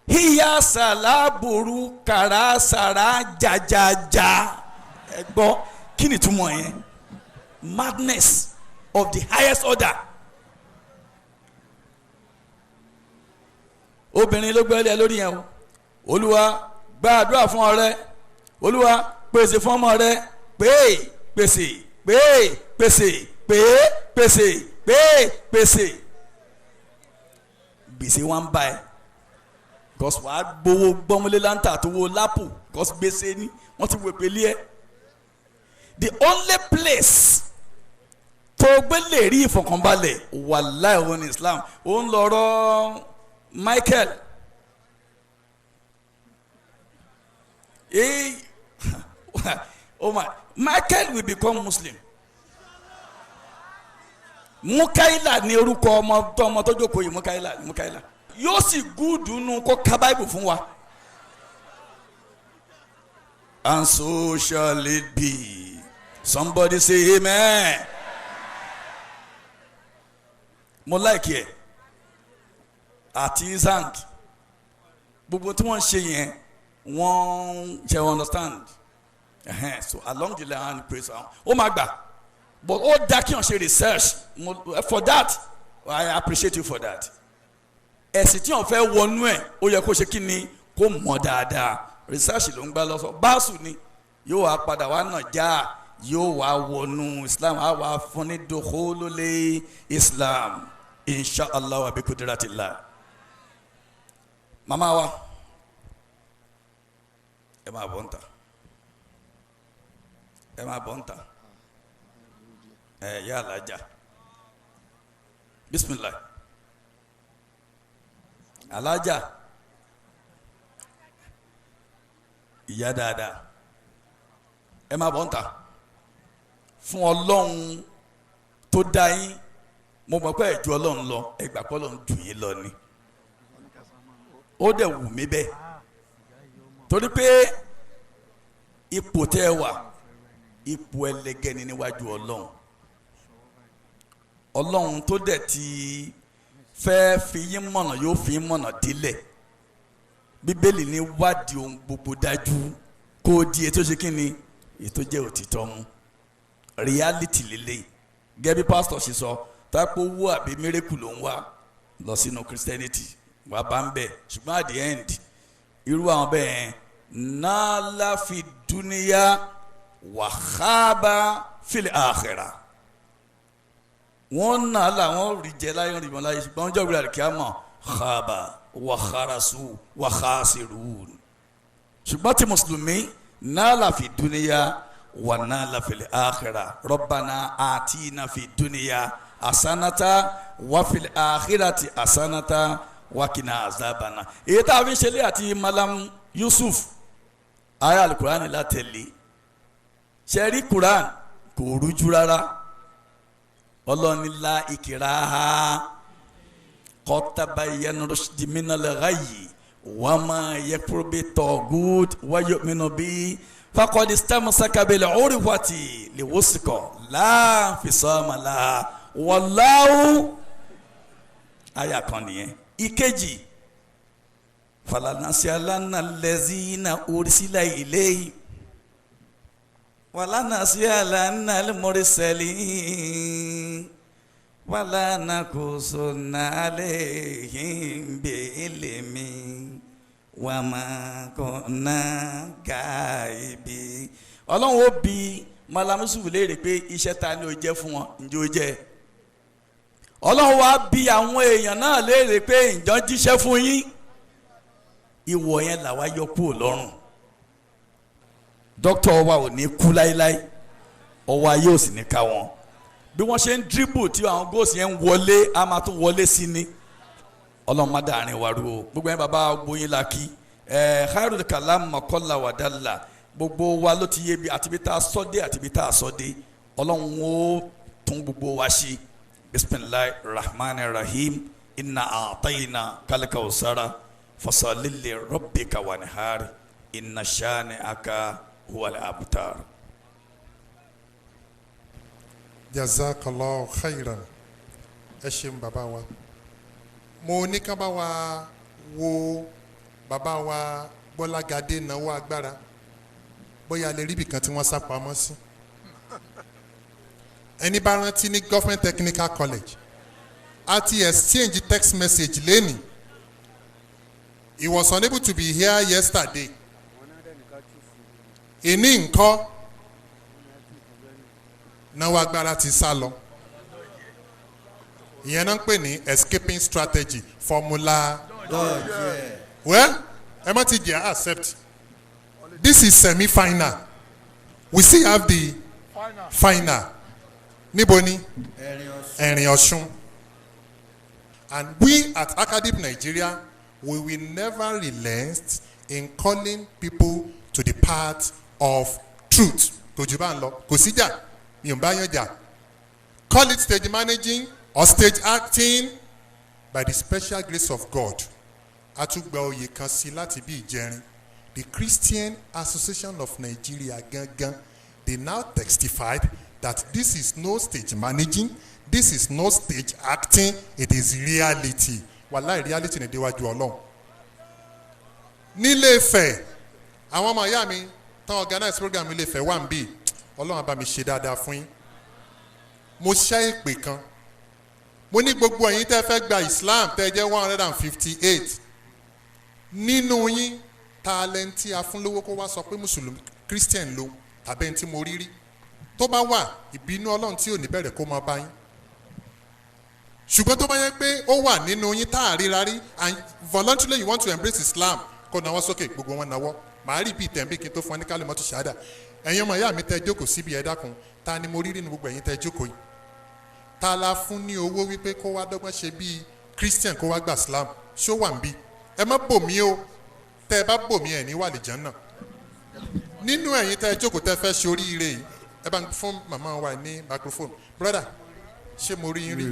Hiya salaburu kara sara jajaja. Ẹ gbọ́ kí ni ìtumọ̀ yẹn? Madness of the highest order. Obìnrin ló gbé ẹ lórí yẹn o. Olúwa gba àdúrà fún ọrẹ, Olúwa pèsè fún ọmọ rẹ, pèsè. Gbèsè wa ń bá ẹ because wàá gbowó gbọ́mọlé láǹtà tó wo lápò because gbèsè ni wọ́n ti wò pélé ẹ. The only place tó gbé lè rí ìfọ̀kànbalẹ̀ wàláì òun ní Islam òun lọ́rọ̀ Michael. Oh my, Michael will become Muslim. Mukaila ni orúkọ ọmọ tó jókòó yìí, Mukaila yóò sì gúdù nù kó ka Bible fún wa. And so shall it be. Somebody say amen. Mo like it. Àti Zang gbogbo tí wọ́n ṣe yẹn wọ́n ṣe understand. So along the line praise am ó máa gbà but ó dá kí wọ́n ṣe research for that I appreciate you for that. Ẹ̀sìn tí wọ́n fẹ́ wọnú ẹ̀ ó yẹ kó ṣe kí ni kó mọ̀ dáadáa research ló ń gbá lọ́sọ̀ báàsù ni yóò wá padà wá nà já yóò wá wọnú Islam á wá fún ní dukhulul Islam inshallah wa bi kudratillah. Mama wa ẹ máa bọ̀ ń ta yà alájà bismillah alájà ìyá dáadáa ẹ máa bọ̀ ń ta fún Ọlọ́run tó dá yín mo mọ̀ pé ẹ ju Ọlọ́run lọ ẹ gbà pé Ọlọ́run jù yín lọ ni ó dẹ̀ wù mí bẹ́ẹ̀ torí pé ipò tẹ́ ẹ wà ipò ẹlẹgẹ́ ni níwájú Ọlọ́run tó dẹ̀ ti fẹ́ fi yín mọ̀nà yóò fi yín mọ̀nà délẹ̀ Bíbélì ní wádìí ohun gbogbo dájú kó o di ètò ṣe kí ni ètò jẹ́ òtítọ́ mu reality lélẹ̀ gẹ́gẹ́ bí pásítọ̀ ṣe sọ tápò owó àbí miracle ló ń wá lọ sínú Christianity wà bá ń bẹ̀ ṣùgbọ́n at the end irú àwọn bẹ́ẹ̀ nala fi dúníyà wa khaba fil akhirah wọ́n nà láwọn rí jẹ láyé rí mọ́ láyé ṣùgbọ́n ọjọ́ ìgbéra kí á mọ̀ khaba wa kharasu wa khasirun ṣùgbọ́n tí mùsùlùmí nala fi dúníyà wa nala fil akhirah rabbana atina fi dúníyà asanata wa fil akhirati asanata wa qina azabana. Èyí tá a fi ń ṣe lé àti Malam Yusuf aya alukurani la tẹ̀lé sẹ́rí Quran kò rújú rárá ọlọ́nilá ìkìráha kọ́tàbáyán rushdi minal ghayyi wàmà yẹkùrúbi tọ́gùd wáyọ̀mínú bí faqad istamsaka bil urwati liwusqa la fisama laha wallahu aya kan nìyẹn. Ìkejì falanasialana lezina ursila ilayhi walanasialana almursalin walanakusunna alayhim biilmi wama kunna gaibi. Ọlọ́run ó bi Malam Yusuf léèrè pé iṣẹ́ ta ni ó jẹ́ fún wọn ǹjẹ́ ó jẹ́ ọlọ́run wá bí àwọn èèyàn náà léèrè pé ǹjọ́ jíṣẹ́ fún yín ìwọ̀ yẹn làwa yọ kúrò lọ́rùn dókítà wa ò ní kú láéláé ọwọ́ ayé ò sì ní ká wọn bí wọ́n ṣe ń dribble tí àwọn góòsì yẹn ń wọlé a máa tún wọlé sí ni ọlọ́run má dàrin wa rú o gbogbo yẹn bàbá gbóyin la kí khairul kalam makola wadala gbogbo wa ló ti yé bi àti bí tá a sọ dé àti bí tá a sọ dé ọlọ́run ó tún gbogbo wa ṣe bisimilahi rahman rahim inna a'tayna kalika usara fasalili rabbika wanihari inna shani aka huwal abtar. jazakallahu khairan ẹ ṣeun bàbá wa mo ní ká bá wa wo bàbá wa Gbọ́lágadé náwó agbára bóyá lè rí ibìkan tí wọ́n sá pamọ́ sí ẹni bá rántí ní Government Technical College àti exchange text message lẹ́nìí he was unable to be here yesterday ìní nǹkan náwó agbára ti sá lọ ìyẹn náà ń pè ní escaping strategy formula well ẹ má ti jẹ́ accept this is semi-final we still have the final níbo ni Ẹ̀rìn Ọ̀ṣun and we at Acadip Nigeria we will never relent in calling people to the path of truth kò jù bá ń lọ kò síjà mi ò bá yàn jà call it stage managing or stage acting by the special grace of God a tún gba oyè kan sí láti bí ìjẹrin the Christian Association of Nigeria gangan they now testified that this is no stage managing this is no stage acting it is reality wàláì reality ní déwájú Ọlọ́run nílé Ifẹ̀ àwọn ọmọ ìyá mi tán organize program Ilé Ifẹ̀ wà ń bì Ọlọ́run bá mi ṣe dáadáa fún yín mo ṣẹ́ ìpè kan mo ní gbogbo ẹ̀yin tẹ́ fẹ́ gba Islam tẹ́ jẹ́ 158 nínú yín tálẹ́ǹtì afúnlówó kó wá sọ pé mùsùlùmí Christian ló tàbí ẹni tí mo rí rí tó bá wà ìbínú Ọlọ́run tí ò ní bẹ̀rẹ̀ kó máa bá yín ṣùgbọ́n tó bá yẹ pé ó wà nínú yín tá a ríra rí and voluntarily you want to embrace Islam kó náwó sókè gbogbo wọn náwó màá rí bíi tẹ̀m̀bí kí n tó fún ọ ní kálí mọ́tò ṣáádà ẹ̀yin ọmọ ìyá mi tẹ́ jókòó síbi ẹ̀ dákun ta ni mo rí nínú gbogbo ẹ̀yin tẹ́ jókòó yìí ta la fún ní owó wípé kó wá dọ́gbọ́n ṣe bíi Christian kó wá gba Islam ṣó wà ń bí ẹ má bò mí o tẹ́ ẹ bá bò mí ẹ̀ ní wà lè jẹun náà nínú ẹ̀yin tẹ́ jókòó tẹ́ fẹ́ ṣe oríire yìí ẹ bá ń fún màmá wa ní microphone brother ṣé mo rí yín rí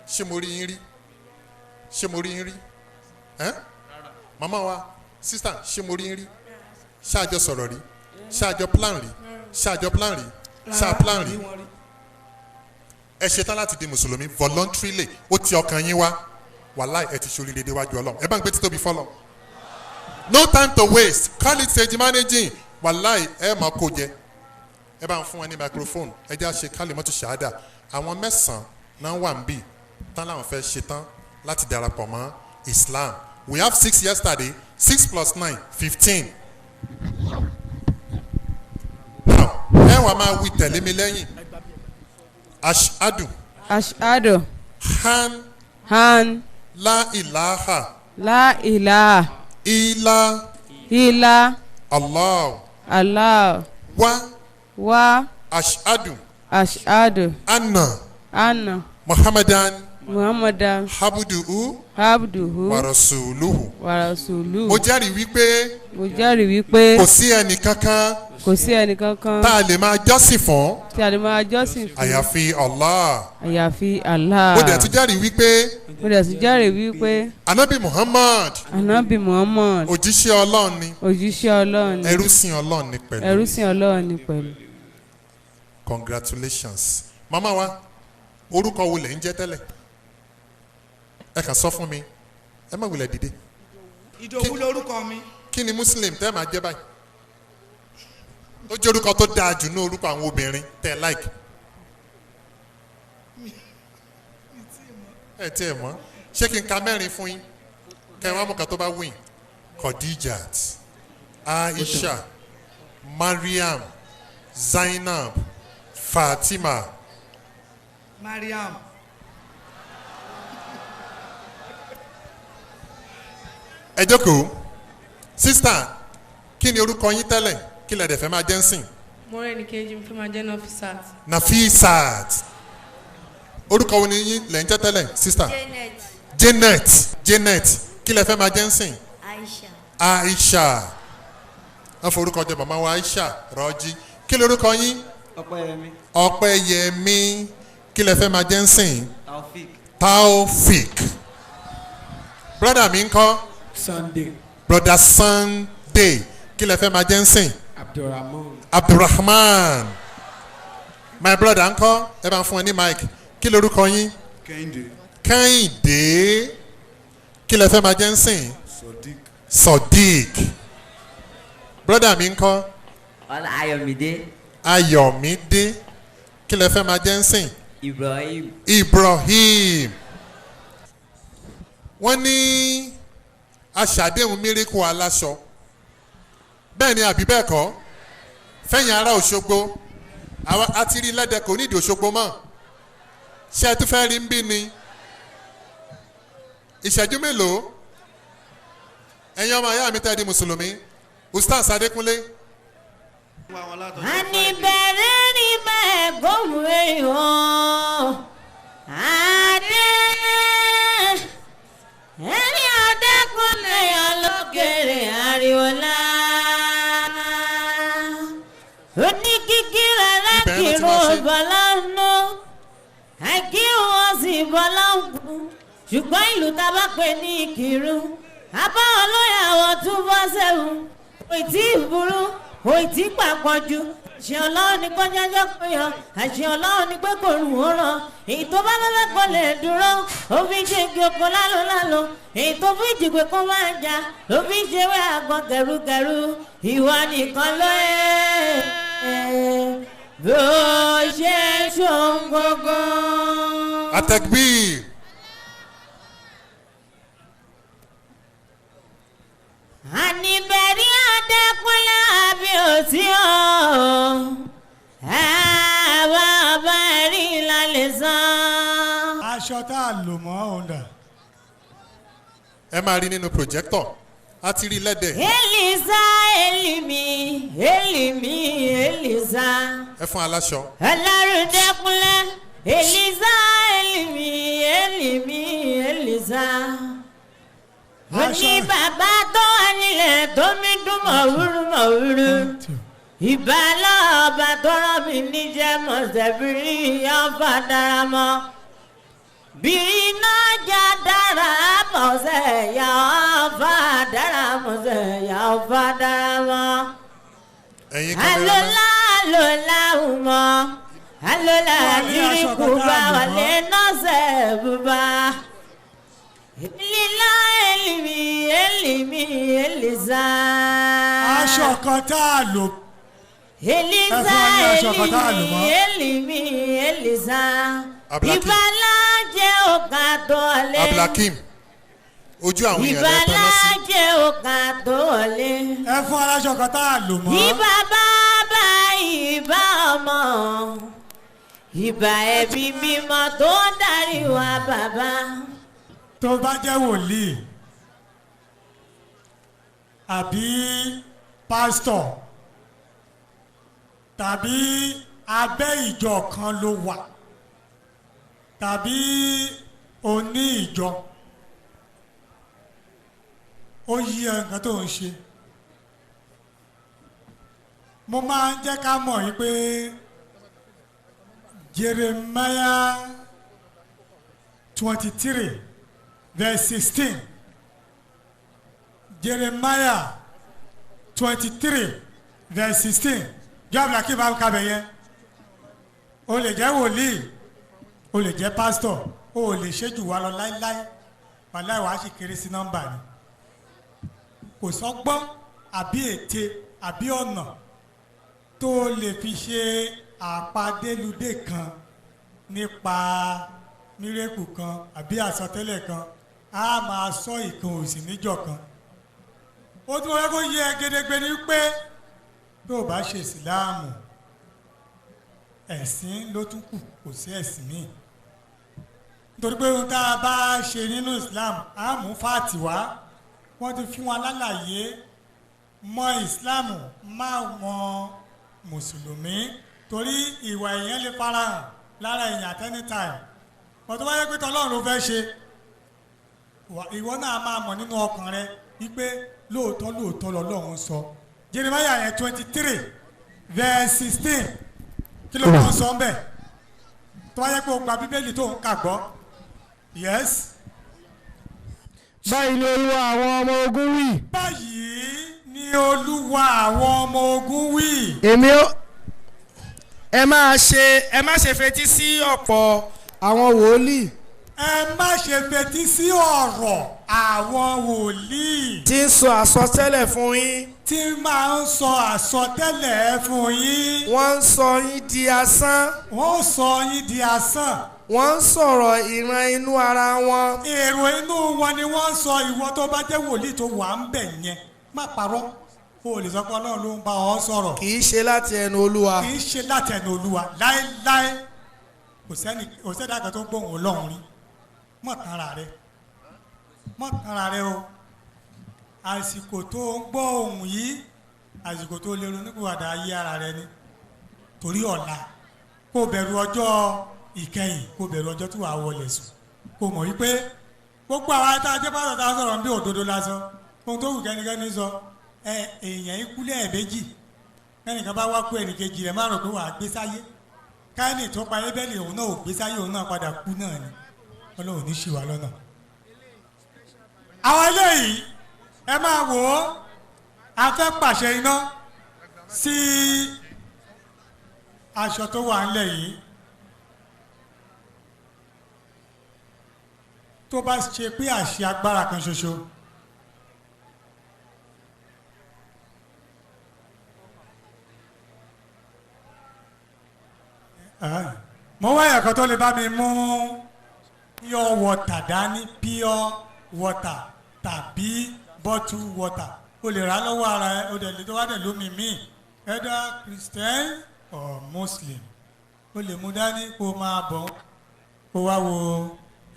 ṣé mo rí yín rí ṣé mo rí yín rí ẹ́ màmá wa sister ṣé mo rí yín rí ṣáàjọ sọ̀rọ̀ rí ṣáàjọ plan rí ṣáàjọ plan rí ṣáà plan rí ẹ ṣetán láti di mùsùlùmí voluntarily ó ti ọkàn yín wá wàláì ẹ ti ṣoríire déwájú Ọlọ́run ẹ bá ń gbé títóbi fọlọ no time to waste call it stage managing wàláì ẹ máa kó jẹ ẹ bá ń fún wọn ní microphone ẹ jẹ́ àṣẹ kálí mọ́tò ṣáádà àwọn 9 náà wà ń bì tán láwọn fẹ́ ṣetán láti darapọ̀ mọ́ Islam we have 6 yesterday 6 + 9 15 now ẹ wàá máa wí tẹ̀lé mi lẹ́yìn ashadu ashadu han la ilaha illa Allah wa ashadu anna Muhammadan abduhu wa rasuluhu mo jẹ́rìí wípé kò sí ẹnì kankan tá a lè máa jọ́sìn fún àyàfi Allah mo dẹ̀ tún jẹ́rìí wípé anabi Muhammad òjíṣẹ́ Ọlọ́run ni ẹrúsìn Ọlọ́run ni pẹ̀lú congratulations mama wa orúkọ wo lẹ ń jẹ́ tẹ́lẹ̀ ẹ kàn sọ fún mi ẹ má wulẹ̀ dìde. Ìdòwú lorúkọ mi. kí ni muslim tẹ́ máa jẹ́ báyìí ó jẹ́ orúkọ tó dáa jù ní orúkọ àwọn obìnrin tẹ́ like ẹ tí ẹ mọ̀ ṣé kí n ka mẹ́rin fún yín kẹ́ ẹ wá mú kan tó bá wìn Khadijat Aisha Mariam Zainab Fatima ẹ jókòó sista kí ni orúkọ yín tẹ́lẹ̀ kí lẹ dẹ̀ fẹ́ máa jẹ́ ń sìn. Morenikeji mo fẹ́ máa jẹ́ Nafisat. Nafisat orúkọ wo ni yín lẹ̀ ń jẹ́ tẹ́lẹ̀ sista. Janet kí lẹ fẹ́ máa jẹ́ ń sìn. Aisha wọ́n forúkọ jẹ màmá wa Aisha Rọ́jí kí lorúkọ yín. Ọpẹ́yẹmí kí lẹ fẹ́ máa jẹ́ ń sìn. Taofik brother mi ń kọ́. Brother Sunday kí lẹ fẹ́ máa jẹ́ ń sìn. Abdulrahman my brother ń kọ́ ẹ bá ń fún ẹ ní mic kí lorúkọ yín. Kẹ́hìndé kí lẹ fẹ́ máa jẹ́ ń sìn. Sodiq brother mi ń kọ́. Ayọ̀mídé kí lẹ fẹ́ máa jẹ́ ń sìn. Ibrahim wọ́n ní aṣàdéhùn miracle aláṣọ bẹ́ẹ̀ ni àbí bẹ́ẹ̀ kọ́ fẹ́yìn ará Òṣogbo a ti rí lẹ́dẹ̀ kò nídìí Òṣogbo mọ́ ṣé ẹ tún fẹ́ rí ń bí ni ìṣẹ́jú mélòó ẹ̀yin ọmọ ayá mi tẹ́ di mùsùlùmí Ustaz Adékúnlé. àní bẹ̀rẹ̀ ní bẹ́ẹ̀ gbóhùn èèyàn adé ẹni Adékúnlé ọlọ́kẹ̀rẹ̀ àríwọ̀lá oníkíkírà lákìrò bọ́lá nù àìkí wọn sì bọ́lá kù ṣùgbọ́n ìlú tá a bá pè ní Ìkìrun àbáwọn lóye àwọn tún bọ́ sẹ́wọ̀n kò tí ì burú kò tí ì pàpọ̀ jù àṣẹ Ọlọ́run ní kọjájọ́ pé yan àṣẹ Ọlọ́run ní pé kò rùn ó ràn èyí tó bá lọ́lá kò lè dúró ó fi ṣe igi oko lálọ́ èyí tó fi jìgbé kó máa jà ló fi ṣe wé àgbọn kẹrùkẹrù ìwà nìkan ló yẹ bó ṣe ṣòun gbogbo. Atakbir. àní bẹ̀rí Adékúnlé àbí òsì ọ̀ bàbá rí lálẹ́ sàn. aṣọ tá a lò mọ́ ọ̀dà. ẹ máa rí nínú projector a ti rí lẹ́dẹ̀. Elisa Elisa. ẹ fún aláṣọ. Ọlọ́run Dékúnlé Elisa Elisa. ó ní bàbá tó wà nílẹ̀ tó mi dún mọ̀wúrú ìbálò ọba tó rán mi níjẹ́ mọ̀sẹ̀bìrì ọba dára mọ́ bí iná jà dára mọ̀sẹ̀ yà ọba dára mọ̀sẹ̀ yà ọba dára mọ́ alola umọ alola jiriku bá wàlé nọ́ọ̀sẹ̀ bùbá. Lílá Elimi Elisa. Aṣọ kan tá a lò. Elisa Elimi Elisa. Ìbálá jẹ́ òkà tó lé. Abdulhakeem ojú àwọn èèyàn rẹ̀ tán lọ sí. Ìbálá jẹ́ òkà tó lé. Ẹ fún aláṣọ kan tá a lò mọ́. Ìbá bàbá ìbá ọmọ. Ìbá ẹbí mímọ́ tó darí wa bàbá. Tó bá jẹ́ wòlíì àbí pásítọ̀ tàbí abẹ́ ìjọ kan ló wà tàbí oní ìjọ ó yí nǹkan tó ń ṣe mo máa ń jẹ́ ká mọ̀ yí pé Jeremiah 23 verse 16 Jeremiah 23 verse 16 jọ́bìlà kí n bá kábẹ̀ yẹn o lè jẹ́ wòlíì o lè jẹ́ pásítọ̀ o lè ṣe jù wá lọ láíláí wàláì wàá sì kéré sí nọ́mbà ni kò sọ́gbọ́n àbí ète àbí ọ̀nà tó lè fi ṣe àpadéludé kan nípa mírèkù kan àbí àsọtẹ́lẹ̀ kan a máa sọ ìkan òsì níjọ kan ó tún wọ́n kó yẹ gédégbé ní pé tó o bá ṣe ìsìláàmù ẹ̀sìn ló tún kù kò sí ẹ̀sìn míì nítorí pé ohun tá a bá ṣe nínú islam á mú fáàtì wá wọ́n ti fún wa lálàyé mọ́ ìsìláàmù má wọn mùsùlùmí torí ìwà èèyàn lè farahàn lára èèyàn at any time wọ́n tó wáyé pé tọ́lọ́run ló fẹ́ ṣe ìwọ náà máa mọ̀ nínú ọkàn rẹ wípé lóòótọ́ lọ́lọ́run sọ Jeremiah yẹn 23 verse 16 kí ló kàn sọ ń bẹ̀ tó wáyé pé o gba bíbélì tó ń kà gbọ́ yes. báyìí ni olúwa àwọn ọmọ ogun wí. báyìí ni olúwa àwọn ọmọ ogun wí. èmi ó ẹ má ṣe fetí sí ọ̀pọ̀ àwọn wòlíì. ẹ má ṣe fetí sí ọ̀rọ̀ àwọn wòlíì. tí ń sọ àsọtẹ́lẹ̀ fún yín. tí máa ń sọ àsọtẹ́lẹ̀ fún yín. wọ́n ń sọ yín di asán. wọ́n ń sọ yín di asán. wọ́n ń sọ̀rọ̀ ìran inú ara wọn. èrò inú wọn ni wọ́n ń sọ ìwọ tó bá jẹ́ wòlíì tó wà ń bẹ̀ yẹn má parọ́ o lè sọ pé ọlọ́run ló ń bá ọ sọ̀rọ̀. kì í ṣe láti ẹnu olúwa. kì í ṣe láti ẹnu olúwa láéláé kò sẹ́ni àgbà tó gbóhùn ọlọ́run rí mọ̀ tanra rẹ o àsìkò tó ń gbọ́ ohùn yìí àsìkò tó lè ronúpìwàdà ayé ara rẹ ni torí ọ̀la kó bẹ̀rù ọjọ́ ìkẹyìn kó bẹ̀rù ọjọ́ tí wàá wọlé sùn kó mọ̀ wípé gbogbo àwọn ajá ajé pásítọ̀ tá a sọ̀rọ̀ bí òdodo lásán ohun tó wù kẹ́nikẹ́ni sọ èèyàn ikú lẹ́ẹ̀mejì kẹ́nìkan bá wá kú ẹnìkejì rẹ̀ má rò pé wàá gbé sáyé káyọ̀nì tó pa ébẹ́lì òun náà ò gbé sáyé òun náà padà kú náà ni ọlọ́run ní ṣì wá lọ́nà. àwọn eléyìí ẹ máa wò ó a fẹ́ pàṣẹ iná sí aṣọ tó wà ńlẹ̀ yìí tó bá ṣe pé àṣẹ agbára kan ṣoṣo mo wáyà kan tó lè bá mi mú pure water dání pure water tàbí bottle water o lè rà lọ́wọ́ ara ẹ o dẹ̀ lè tó wá dẹ̀ lómi míì either Christian or Muslim o lè mú dání kó máa bọ̀ kó wá wo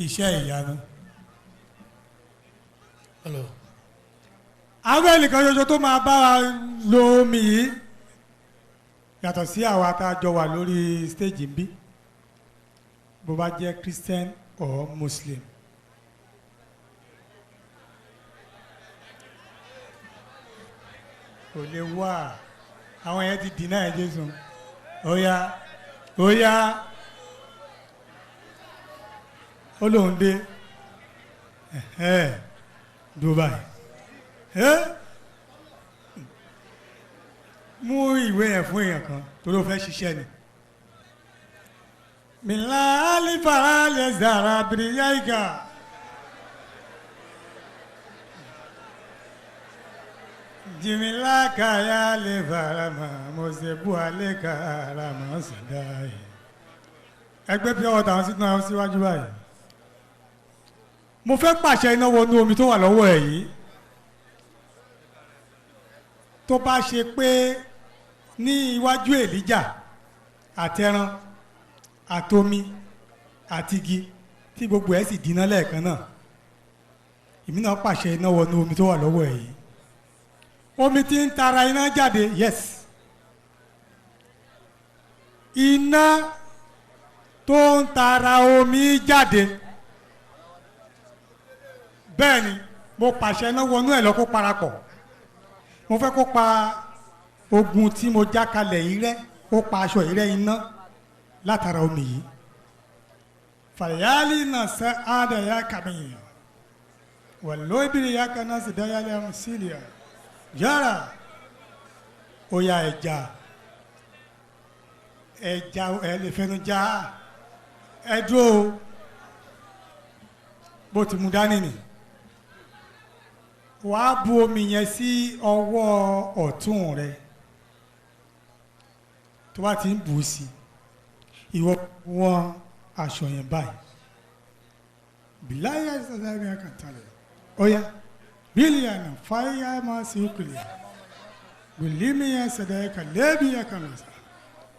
iṣẹ́ ìyanu. àwọn ẹnìkan ṣoṣo tó máa bá wa lo omi yìí yàtọ̀ sí àwa tá a jọ wà lórí stage ń bí bó bá jẹ́ Christian or Muslim. kò lè wá àwọn yẹn ti dínà ẹ Jésù ó yá ó lóun dé Dubai mú ìwé yẹn fún èèyàn kan tó ló fẹ́ ṣiṣẹ́ ni. mìlá alifara lè zara bìrìyàìgà. jimila kaya lè fara mọ́ mọ̀sẹ̀bù alẹ́ kára mọ́ sí dáì. ẹgbẹ́ bí ọwọ́ tàwọn sínú àwọn síwájú báyìí. mo fẹ́ pàṣẹ iná wọnú omi tó wà lọ́wọ́ ẹ̀ yìí. tó bá ṣe pé ní iwájú èlíjà àtẹran àtomi àtigi tí gbogbo ẹ̀ sì dínà lẹ́ẹ̀kan náà èmi náà pàṣẹ iná wọnú omi tó wà lọ́wọ́ ẹ̀ yìí omi tí ń tara iná jáde yes iná tó ń tara omi jáde bẹ́ẹ̀ ni mo pàṣẹ iná wọnú ẹ̀ lọ kó parapọ̀ mo fẹ́ kó pa ogun tí mo já kalẹ̀ yìí rẹ́ kó pa aṣọ yìí rẹ́ iná látara omi yìí fàyàlì náà sẹ́ àdàyà kàmìyàn wà lóbìrì yà kan náà sì dáyàlẹ̀ ọ̀hún sílìà yàrá ó ya ẹja ẹ lè fẹnu já ẹ dúró bó ti mú dání ni wàá bu omi yẹn sí ọwọ́ ọ̀tún rẹ tó bá ti ń bù ú sí ìwọ wọn aṣọ yẹn báyìí bìláyà sàlámì àkàtàlẹ̀ ọ̀yà bílíọ̀nù fáyà máa sì kùlẹ̀ bìlímìyà sàdáyà kàlẹ́bìyà kàlọ́sà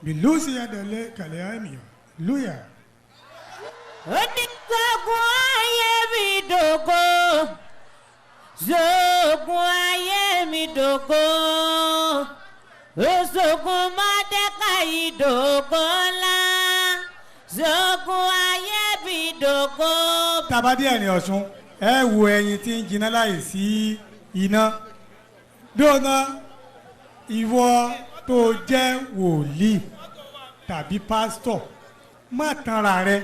bìlúsìyà dàlẹ́ kàlẹ́ àmìyà lúyà. onígbàgbọ́ ayé mi dògo Zogun ayé mi dògo. Zogun Mọ́dékáì dògo ńlá. Zogun ayé mi dògo. Tabadí ẹ̀rìn ọ̀ṣun ẹ wo ẹyin tí ń jiná láì sí iná. Dóná ìwọ tó jẹ́ wòlíì tàbí pásítọ̀ má tanra rẹ.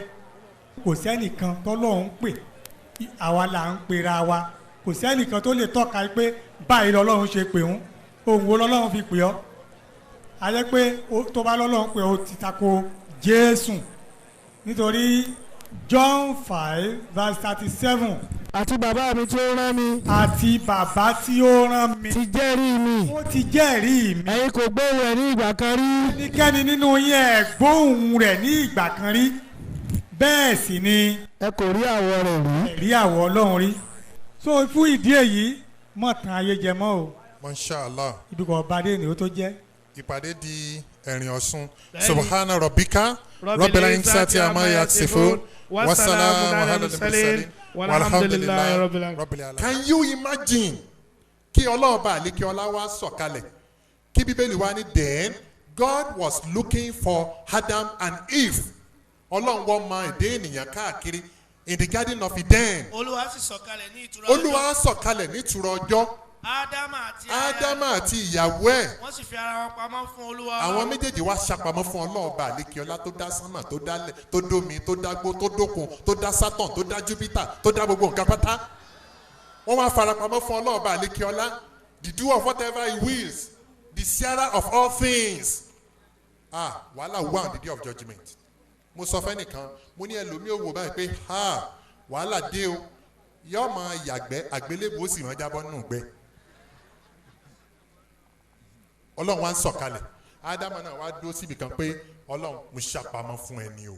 Kò sẹ́nìkan tọ́lọ́run pè àwa là ń pera wa. Kò sẹ́nìkan tó lè tọ́ka pé báyìí lọ́lọ́run ṣe pè ń ohun wo lọ́lọ́run fi pè ọ́. A jẹ́ pé tó bá lọ́lọ́run pè ó ti tako Jésù nítorí John 5:37. àti bàbá mi tí ó rán mi. àti bàbá tí ó rán mi. ti jẹ́rìí mi. ó ti jẹ́rìí mi. ẹ̀yin kò gbóhùn rẹ̀ ní ìgbà kan rí. ẹnikẹ́ni nínú yín ẹ̀ gbóhùn rẹ̀ ní ìgbà kan rí. bẹ́ẹ̀ sì ni. ẹ kò rí àwọ̀ rẹ̀ rí. rí àwọ̀ Ọlọ́run rí. so fún ìdí èyí mọ̀ tán ayé jẹ mọ́ o. Mashallah. ibi kan ọba dé ni ó tó jẹ́. ìpàdé di ẹ̀rìn ọ̀ṣun. subhana rabbika rabbil izzati amma yasifun wa salamun ala al-mursalin walhamdulillahi rabbil alamin. Can you imagine kí ọlọ́ọ̀bá àlékè ọlá wá sọ̀kalẹ̀ kí bíbélì wá ní then God was looking for Adam and Eve. Ọlọ́run wọ́n mọ èdè ènìyàn káàkiri in the garden of Eden. Olúwa sì sọ̀kalẹ̀ ní ìtura ọjọ́. Olúwa sọ̀kalẹ̀ ní ìtura ọjọ́. Ádámà àti ìyàwó ẹ̀. Wọ́n sì fi ara wọn pamọ́ fún Olúwa. Àwọn méjèèjì wá ṣàpamọ́ fún ọlọ́ọ̀bà àlékiọlá tó dá sánmà tó dálẹ̀ tó dómi tó dágbó tó dókun tó dá Saturn tó dá Jupiter tó dá gbogbo nǹkan pátá. Wọ́n wá farapamọ́ fún ọlọ́ọ̀bà àlékiọlá the doer of whatever he wills the sharer of all things. Wàhálà wà on the day of judgment. Mo sọ fẹ́ nìkan mo ní ẹlòmíì òwò báyìí pé wàhálà dé o yóò máa yàgbẹ́ àgbélébùú ó sì máa jábọ́ nínú gbẹ́. Ọlọ́run wá ń sọ̀kalẹ̀ Ádámù náà wá dúró síbi kan pé Ọlọ́run mo ṣàpamọ́ fún ẹni o.